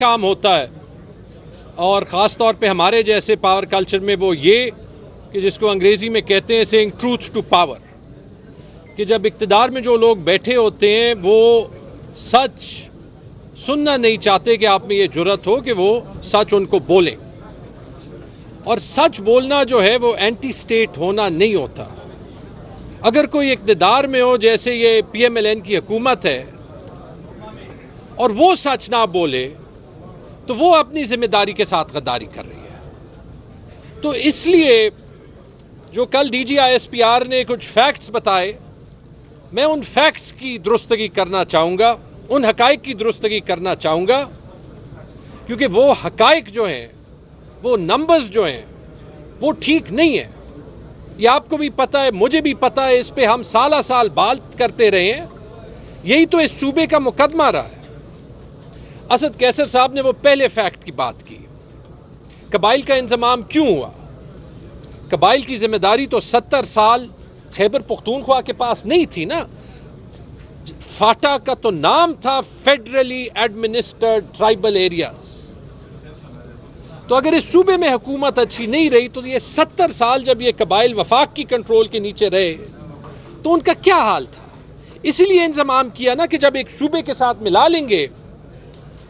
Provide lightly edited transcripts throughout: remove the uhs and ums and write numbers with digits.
काम होता है और ख़ास तौर पे हमारे जैसे पावर कल्चर में वो ये कि जिसको अंग्रेज़ी में कहते हैं सेइंग ट्रूथ टू पावर, कि जब इक़्तिदार में जो लोग बैठे होते हैं वो सच सुनना नहीं चाहते कि आप में ये जुर्रत हो कि वो सच उनको बोलें। और सच बोलना जो है वो एंटी स्टेट होना नहीं होता। अगर कोई इक़्तिदार में हो, जैसे ये PMLN की हुकूमत है, और वो सच ना बोले तो वो अपनी जिम्मेदारी के साथ गद्दारी कर रही है। तो इसलिए जो कल DG ISPR ने कुछ फैक्ट्स बताए, मैं उन फैक्ट्स की दुरुस्तगी करना चाहूँगा, उन हकाइक की दुरुस्तगी करना चाहूँगा, क्योंकि वो हकाइक जो हैं, वो नंबर्स जो हैं, वो ठीक नहीं है। ये आपको भी पता है, मुझे भी पता है, इस पे हम साला साल बात करते रहे हैं। यही तो इस सूबे का मुकदमा रहा है। असद कैसर साहब ने वो पहले फैक्ट की बात की, कबाइल का इंजमाम क्यों हुआ। कबाइल की जिम्मेदारी तो 70 साल खैबर पख्तूनख्वा के पास नहीं थी ना। फाटा का तो नाम था फेडरली एडमिनिस्टर्ड ट्राइबल एरियाज। तो अगर इस सूबे में हुकूमत अच्छी नहीं रही तो ये 70 साल जब ये कबाइल वफाक की कंट्रोल के नीचे रहे तो उनका क्या हाल था। इसीलिए इंतजाम किया ना कि जब एक सूबे के साथ मिला लेंगे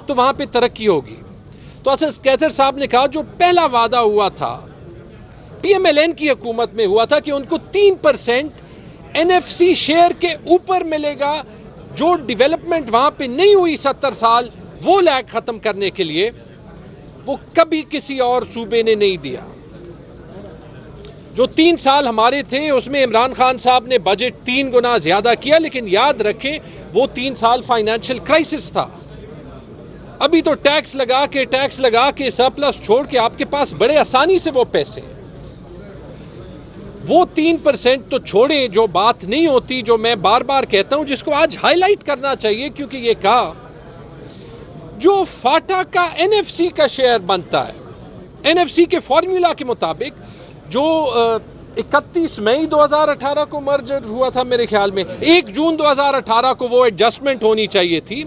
तो वहां पे तरक्की होगी। तो असद कैसर साहब ने कहा जो पहला वादा हुआ था PMLN की हुकूमत में हुआ था कि उनको 3% NFC शेयर के ऊपर मिलेगा। जो डेवलपमेंट वहां पे नहीं हुई 70 साल, वो लैग खत्म करने के लिए वो कभी किसी और सूबे ने नहीं दिया। जो 3 साल हमारे थे उसमें इमरान खान साहब ने बजट 3 गुना ज्यादा किया, लेकिन याद रखें वो 3 साल फाइनेंशियल क्राइसिस था। अभी तो टैक्स लगा के सरप्लस छोड़ के आपके पास बड़े आसानी से वो पैसे, वो 3% तो छोड़ें। जो बात नहीं होती, जो मैं बार बार कहता हूं, जिसको आज हाईलाइट करना चाहिए, क्योंकि ये कहा जो फाटा का NFC का शेयर बनता है, NFC के फॉर्मूला के मुताबिक, जो 31 मई 2018 को मर्जर हुआ था मेरे ख्याल में, 1 जून 2018 को वो एडजस्टमेंट होनी चाहिए थी,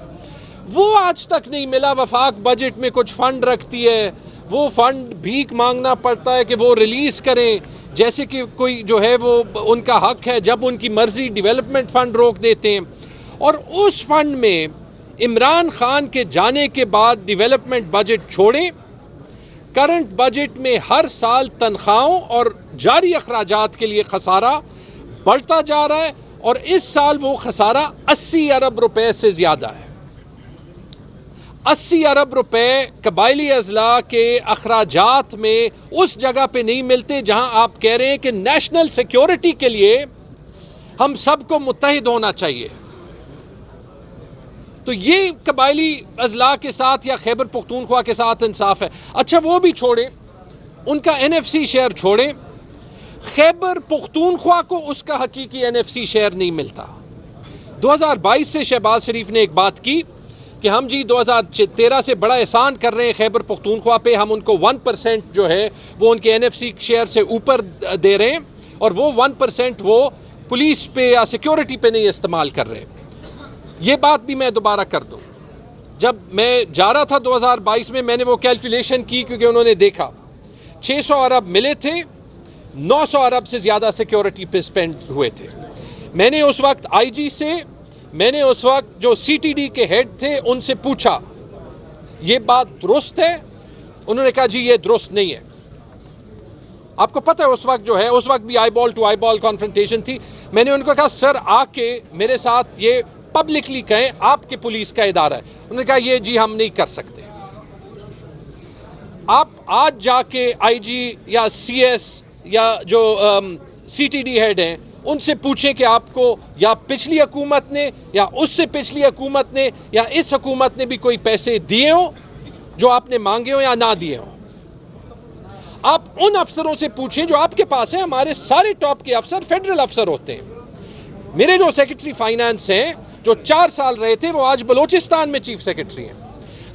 वो आज तक नहीं मिला। वफाक बजट में कुछ फंड रखती है, वो फंड भीख मांगना पड़ता है कि वो रिलीज करें, जैसे कि कोई जो है वो उनका हक है, जब उनकी मर्जी डेवलपमेंट फंड रोक देते हैं। और उस फंड में इमरान खान के जाने के बाद डेवलपमेंट बजट छोड़ें, करंट बजट में हर साल तनख्वाहों और जारी अखराजात के लिए खसारा बढ़ता जा रहा है, और इस साल वो खसारा 80 अरब रुपए से ज्यादा है। 80 अरब रुपए कबायली अजला के अखराजात में उस जगह पे नहीं मिलते जहां आप कह रहे हैं कि नेशनल सिक्योरिटी के लिए हम सबको मुत्तहिद होना चाहिए। तो ये कबायली अजला के साथ या खैबर पख्तूनख्वा के साथ इंसाफ है। अच्छा, वो भी छोड़ें, उनका NFC शेयर छोड़ें, खैबर पख्तूनख्वा को उसका हकीकी NFC शेयर नहीं मिलता। 2022 से शहबाज शरीफ ने एक बात की कि हम जी 2013 से बड़ा एहसान कर रहे हैं खैबर पख्तूनख्वा पे, हम उनको 1% जो है वो उनके NFC शेयर से ऊपर दे रहे हैं, और वो 1% वो पुलिस पे या सिक्योरिटी पे नहीं इस्तेमाल कर रहे। ये बात भी मैं दोबारा कर दूं, जब मैं जा रहा था 2022 में, मैंने वो कैलकुलेशन की, क्योंकि उन्होंने देखा 600 अरब मिले थे, 900 अरब से ज़्यादा सिक्योरिटी पे स्पेंड हुए थे। मैंने उस वक्त IG से, मैंने उस वक्त जो CTD के हेड थे उनसे पूछा ये बात दुरुस्त है। उन्होंने कहा जी ये दुरुस्त नहीं है। आपको पता है उस वक्त जो है, उस वक्त भी आईबॉल टू आईबॉल कॉन्फ्रंटेशन थी। मैंने उनको कहा सर आके मेरे साथ ये पब्लिकली कहें, आपके पुलिस का इदारा है। उन्होंने कहा ये जी हम नहीं कर सकते। आप आज जाके IG या CS या जो CTD हेड हैं उनसे पूछें कि आपको या पिछली हुकूमत ने या उससे पिछली हुकूमत ने या इस हुकूमत ने भी कोई पैसे दिए हो जो आपने मांगे हो या ना दिए हो। आप उन अफसरों से पूछें जो आपके पास हैं। हमारे सारे टॉप के अफसर फेडरल अफसर होते हैं। मेरे जो सेक्रेटरी फाइनेंस हैं, जो 4 साल रहे थे, वो आज बलोचिस्तान में चीफ सेक्रेटरी हैं।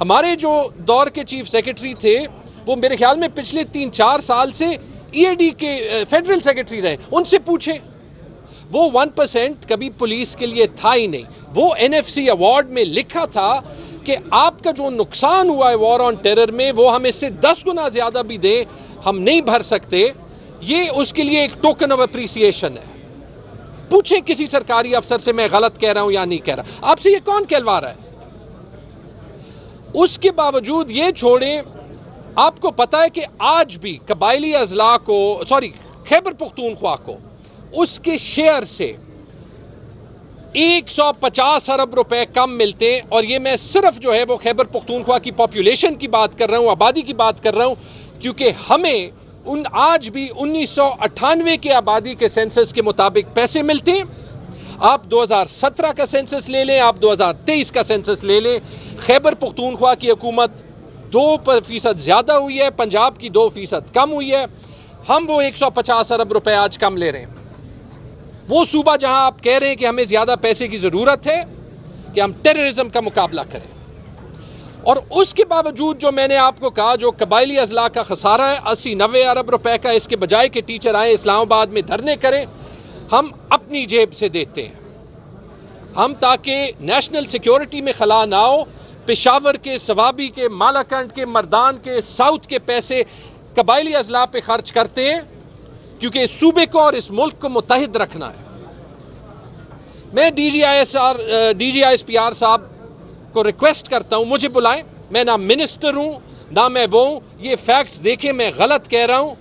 हमारे जो दौर के चीफ सेक्रेटरी थे वो मेरे ख्याल में पिछले 3-4 साल से EAD के फेडरल सेक्रेटरी रहे। उनसे पूछें, वो 1% कभी पुलिस के लिए था ही नहीं। वो NFC अवार्ड में लिखा था कि आपका जो नुकसान हुआ है वॉर ऑन टेरर में वो हम इससे 10 गुना ज़्यादा भी दें, हम नहीं भर सकते। ये उसके लिए एक टोकन ऑफ अप्रिसिएशन है। पूछें किसी सरकारी अफसर से मैं गलत कह रहा हूं या नहीं कह रहा, आपसे ये कौन कहलवा रहा है? उसके बावजूद ये छोड़ें, आपको पता है कि आज भी कबायली अजला को, खैबर पख्तूनख्वा को उसके शेयर से 150 अरब रुपए कम मिलते हैं। और ये मैं सिर्फ जो है वो खैबर पख्तूनख्वा की पॉपुलेशन की बात कर रहा हूं, आबादी की बात कर रहा हूं, क्योंकि हमें आज भी 1998 के आबादी के सेंसस के मुताबिक पैसे मिलते हैं। आप 2017 का सेंसस ले लें, आप 2023 का सेंसस ले लें, खैबर पख्तूनख्वा की हुकूमत 2% ज़्यादा हुई है, पंजाब की 2% कम हुई है। हम वो 150 अरब रुपए आज कम ले रहे हैं। वो सूबा जहां आप कह रहे हैं कि हमें ज़्यादा पैसे की ज़रूरत है कि हम टेररिज्म का मुकाबला करें, और उसके बावजूद जो मैंने आपको कहा, जो कबायली अजला का खसारा है 80-90 अरब रुपए का, इसके बजाय कि टीचर आए इस्लामाबाद में धरने करें, हम अपनी जेब से देते हैं। हम ताकि नेशनल सिक्योरिटी में खला ना हो, पेशावर के, सवाबी के, मालाकंड के, मर्दान के, साउथ के पैसे कबायली अजला पे खर्च करते हैं, क्योंकि इस सूबे को और इस मुल्क को मुत्तहिद रखना है। मैं DGISPR साहब को रिक्वेस्ट करता हूं, मुझे बुलाएं। मैं ना मिनिस्टर हूं ना मैं वो हूं। ये फैक्ट्स देखें, मैं गलत कह रहा हूं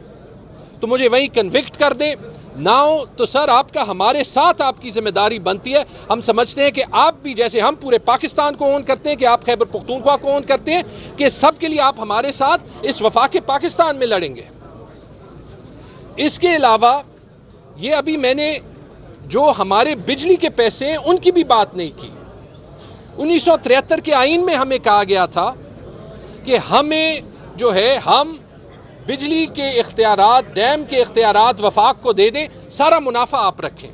तो मुझे वहीं कन्विक्ट कर दें, ना हो तो सर आपका हमारे साथ आपकी जिम्मेदारी बनती है। हम समझते हैं कि आप भी, जैसे हम पूरे पाकिस्तान को ओन करते हैं, कि आप खैबर पख्तूनख्वा को ओन करते हैं, कि सब के लिए आप हमारे साथ इस वफाक पाकिस्तान में लड़ेंगे। इसके अलावा ये अभी मैंने जो हमारे बिजली के पैसे हैं उनकी भी बात नहीं की। 1973 के आईन में हमें कहा गया था कि हमें जो है, हम बिजली के इख्तियारात, डैम के इख्तियारात वफाक को दे दें, सारा मुनाफा आप रखें।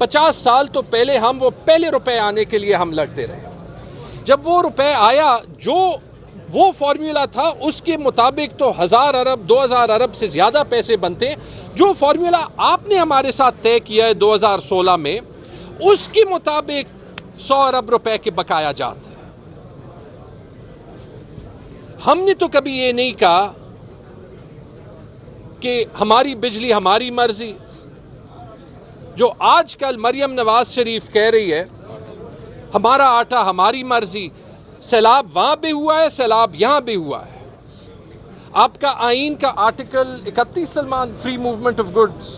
50 साल तो पहले हम वो पहले रुपए आने के लिए हम लड़ते रहे। जब वो रुपए आया, जो वो फॉर्मूला था उसके मुताबिक तो 1000 अरब 2000 अरब से ज़्यादा पैसे बनते हैं। जो फॉर्मूला आपने हमारे साथ तय किया है 2016 में, उसके मुताबिक 100 अरब रुपए के बकाया जाते हैं। हमने तो कभी ये नहीं कहा कि हमारी बिजली हमारी मर्जी। जो आजकल मरियम नवाज शरीफ कह रही है हमारा आटा हमारी मर्जी, सैलाब वहां भी हुआ है, सैलाब यहां भी हुआ है। आपका आईन का article 31 Salman, free movement of goods,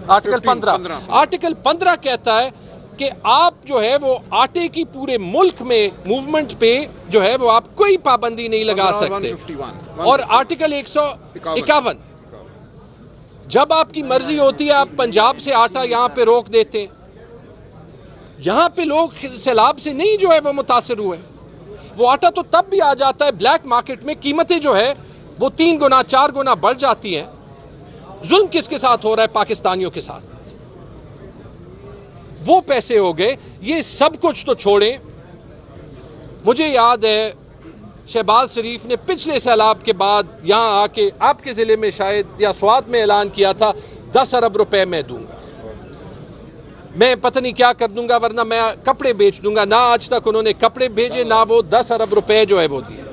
article 15 कहता है कि आप जो है वो आटे की पूरे मुल्क में मूवमेंट पे जो है वो आप कोई पाबंदी नहीं लगा सकते। और आर्टिकल 151, जब आपकी मर्जी होती है आप पंजाब से आटा यहां पे रोक देते हैं। यहां पे लोग सैलाब से नहीं जो है वो मुतासिर हुए। वो आटा तो तब भी आ जाता है ब्लैक मार्केट में, कीमतें जो है वो 3 गुना 4 गुना बढ़ जाती हैं। जुल्म किसके साथ हो रहा है? पाकिस्तानियों के साथ। वो पैसे हो गए। ये सब कुछ तो छोड़ें, मुझे याद है शहबाज शरीफ ने पिछले सैलाब के बाद यहां आके आपके जिले में शायद या स्वात में ऐलान किया था 10 अरब रुपए मैं दूंगा, मैं पता नहीं क्या कर दूंगा, वरना मैं कपड़े बेच दूंगा। ना आज तक उन्होंने कपड़े भेजे, ना वो 10 अरब रुपए जो है वो दिए।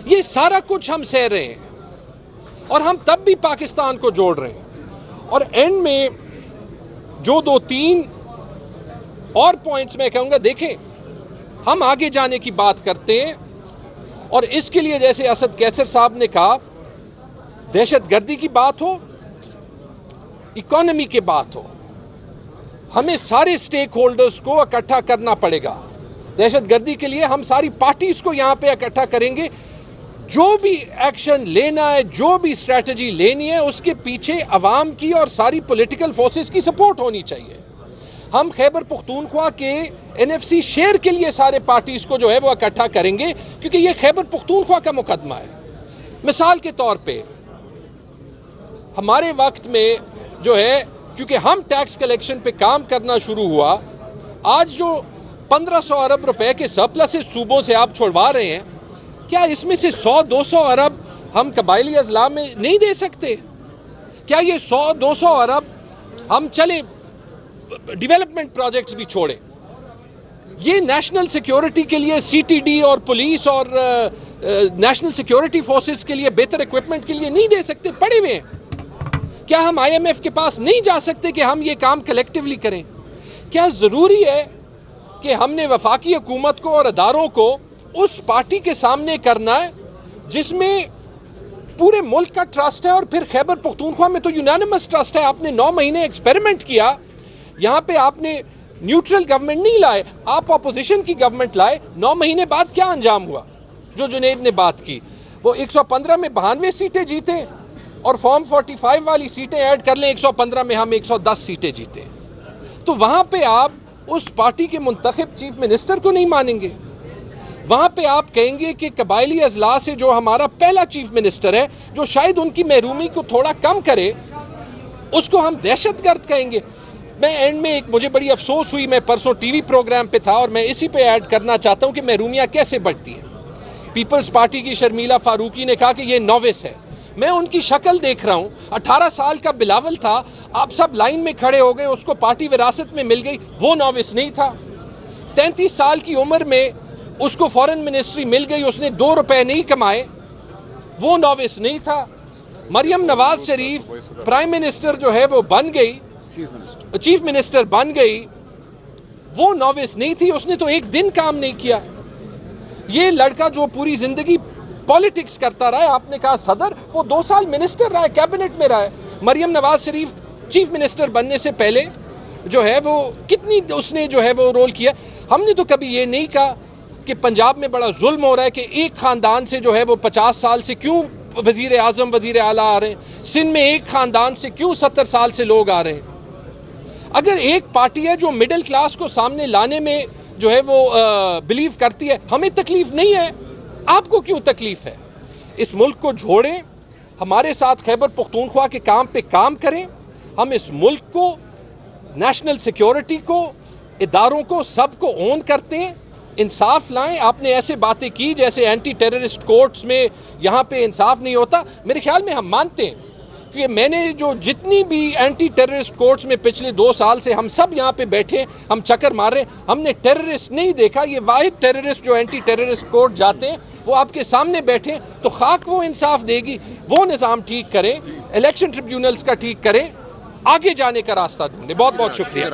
ये सारा कुछ हम सह रहे हैं और हम तब भी पाकिस्तान को जोड़ रहे हैं। और एंड में जो 2-3 और पॉइंट्स मैं कहूंगा, देखें हम आगे जाने की बात करते हैं और इसके लिए जैसे असद कैसर साहब ने कहा, दहशतगर्दी की बात हो, इकोनॉमी की बात हो, हमें सारे स्टेक होल्डर्स को इकट्ठा करना पड़ेगा। दहशतगर्दी के लिए हम सारी पार्टीज को यहां पे इकट्ठा करेंगे। जो भी एक्शन लेना है, जो भी स्ट्रैटेजी लेनी है, उसके पीछे अवाम की और सारी पॉलिटिकल फोर्सेस की सपोर्ट होनी चाहिए। हम खैबर पख्तूनख्वा के NFC शेयर के लिए सारे पार्टीज को जो है वो इकट्ठा करेंगे, क्योंकि ये खैबर पख्तूनख्वा का मुकदमा है। मिसाल के तौर पे हमारे वक्त में जो है, क्योंकि हम टैक्स कलेक्शन पे काम करना शुरू हुआ, आज जो 1500 अरब रुपए के सरप्लस सूबों से आप छोड़वा रहे हैं, क्या इसमें से 100-200 अरब हम कबायली अजला में नहीं दे सकते? क्या ये 100-200 अरब हम चले डेवलपमेंट प्रोजेक्ट्स भी छोड़ें? ये नेशनल सिक्योरिटी के लिए सीटीडी और पुलिस और नेशनल सिक्योरिटी फोर्सेस के लिए बेहतर इक्विपमेंट के लिए नहीं दे सकते? पड़े हुए हैं। क्या हम आईएमएफ के पास नहीं जा सकते कि हम ये काम कलेक्टिवली करें? क्या ज़रूरी है कि हमने वफाकी हुकूमत को और अदारों को उस पार्टी के सामने करना है जिसमें पूरे मुल्क का ट्रस्ट है? और फिर खैबर पख्तूनख्वा में तो यूनानिमस ट्रस्ट है। आपने 9 महीने एक्सपेरिमेंट किया, यहाँ पे आपने न्यूट्रल गवर्नमेंट नहीं लाए, आप अपोजिशन की गवर्नमेंट लाए। 9 महीने बाद क्या अंजाम हुआ? जो जुनैद ने बात की, वो 115 में 92 सीटें जीते और फॉर्म 45 वाली सीटें ऐड कर लें, 115 में हम 110 सीटें जीते। तो वहाँ पे आप उस पार्टी के मुंतखब चीफ मिनिस्टर को नहीं मानेंगे? वहाँ पे आप कहेंगे कि कबायली अजला से जो हमारा पहला चीफ मिनिस्टर है, जो शायद उनकी महरूमी को थोड़ा कम करे, उसको हम दहशतगर्द कहेंगे? मैं एंड में एक मुझे बड़ी अफसोस हुई, मैं परसों टीवी प्रोग्राम पे था और मैं इसी पे ऐड करना चाहता हूँ कि महरूमियाँ कैसे बढ़ती हैं। पीपल्स पार्टी की शर्मीला फारूकी ने कहा कि ये नोविस है। मैं उनकी शक्ल देख रहा हूँ, 18 साल का बिलावल था, आप सब लाइन में खड़े हो गए, उसको पार्टी विरासत में मिल गई, वो नोविस नहीं था। 33 साल की उम्र में उसको फॉरेन मिनिस्ट्री मिल गई, उसने 2 रुपए नहीं कमाए, वो नोविस नहीं था। मरियम नवाज शरीफ प्राइम मिनिस्टर जो है वो बन गई, चीफ मिनिस्टर बन गई, वो नोविस नहीं थी, उसने तो एक दिन काम नहीं किया। ये लड़का जो पूरी जिंदगी पॉलिटिक्स करता रहा है, आपने कहा सदर, वो 2 साल मिनिस्टर रहा है, कैबिनेट में रहा है। मरियम नवाज शरीफ चीफ मिनिस्टर बनने से पहले जो है वो कितनी उसने जो है वो रोल किया। हमने तो कभी ये नहीं कहा कि पंजाब में बड़ा जुल्म हो रहा है कि एक ख़ानदान से जो है वो 50 साल से क्यों वज़ीर आज़म वज़ीर आला आ रहे हैं, सिंध में एक ख़ानदान से क्यों 70 साल से लोग आ रहे हैं। अगर एक पार्टी है जो मिडिल क्लास को सामने लाने में जो है वो बिलीव करती है, हमें तकलीफ नहीं है, आपको क्यों तकलीफ है? इस मुल्क को जोड़ें, हमारे साथ खैबर पख्तूनख्वा के काम पे काम करें। हम इस मुल्क को, नेशनल सिक्योरिटी को, इदारों को, सबको ओन करते हैं, इंसाफ लाएं। आपने ऐसे बातें की जैसे एंटी टेररिस्ट कोर्ट्स में यहाँ पे इंसाफ नहीं होता। मेरे ख्याल में हम मानते हैं कि मैंने जो जितनी भी एंटी टेररिस्ट कोर्ट्स में पिछले 2 साल से हम सब यहाँ पे बैठे, हम चक्कर मार रहे, हमने टेररिस्ट नहीं देखा। ये वाहिद टेररिस्ट जो एंटी टेररिस्ट कोर्ट जाते हैं वो आपके सामने बैठे, तो खाक वो इंसाफ देगी। वो निज़ाम ठीक करें, इलेक्शन ट्रिब्यूनल्स का ठीक करें, आगे जाने का रास्ता ढूंढें। बहुत बहुत शुक्रिया।